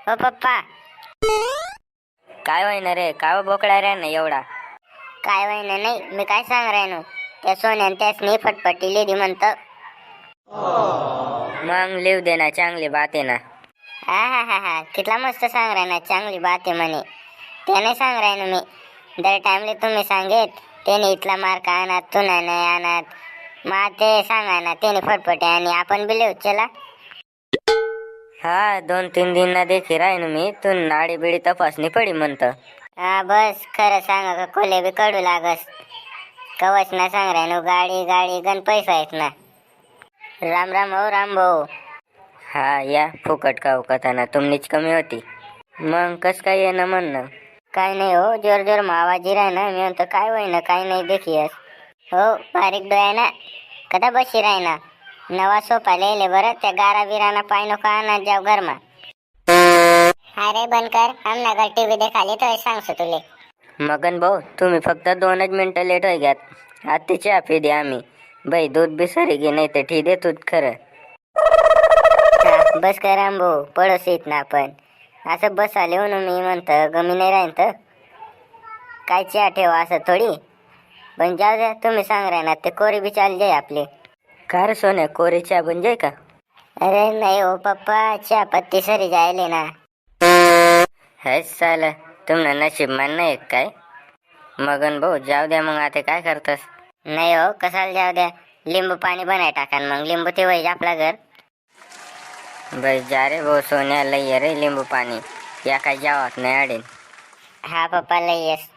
हो पप्पा. काय होईना रे, का बोकळा रे ना एवढा? काय व्हायना नाही, मी काय सांग राहिनो. त्या सोन्यान त्यासनी फटफटी लिहिली म्हणतं. मग लिव दे ना, चांगली बात आहे ना. हा कितला मस्त सांग राहिना, चांगली बात आहे म्हणे. ते नाही सांग राहिनो मी. दर टाइमले तुम्ही सांगेत त्याने इथला मार्क आणत, तुला नाही आणत. मग ते सांगा ना त्याने फटफटे आणि आपण बी लिहू चला. हा 2-3 दिन ना देखी राहीन मी, तू नाडी बिडी तपासणी पडी म्हणतं. हा बस खरं सांगा का कोले बी कडू लागस. कवच ना सांग राहिनो, गाडी गाडी गण पैसा आहेत ना. राम राम हो राम भाऊ. हा या फुकट का कथाना तुमनीच कमी होती. मग कस काय येणं म्हणणं? काय नाही हो, जोर जोर आवाज राह ना. मी म्हणतो काय होईना, काय नाही देखीयस. हो बारीक डोळ्या ना, कदा बशी राह ना. नवा सोफा लिहिले बरं, त्या गारा बिराना पाय नको आणत जाऊ घरमा. अरे बनकर, आमना घर टीव्ही देखाली तो सांगतो तुले. मगन भाऊ तुम्ही फक्त 2च मिनिटं लेट होई घ्यात. आत्ती चहा पी दे आम्ही. बाई दूध बी सरी घे, नाही तर ठी देतो खरं. हा बस कर राम भाऊ, पडोस येत ना आपण. असं बस आले म्हणून मी म्हणतं गमी नाही राहीन तर काय चहा ठेवा असं थोडी. पण जाऊ द्या, तुम्ही सांग राही ना, ते कोरी बी चाल जाय आपले. कार सोन्या कोरी चहा बन जाय का? अरे नाही हो पप्पा, चहा पत्ती सरी जायले ना. हेच साला तुमना नशीब मान नाही काय? मगन भाऊ जाऊ द्या, मग आता काय करतस? नाही हो, कसाला जाऊ द्या. लिंबू पाणी बनाय टाकान मग, लिंबू ते वय आपला घर. बाई जा रे भाऊ, सोन्या लई रे लिंबू पाणी. या काय जावात नाही अडीन. हा पप्पा लई येस.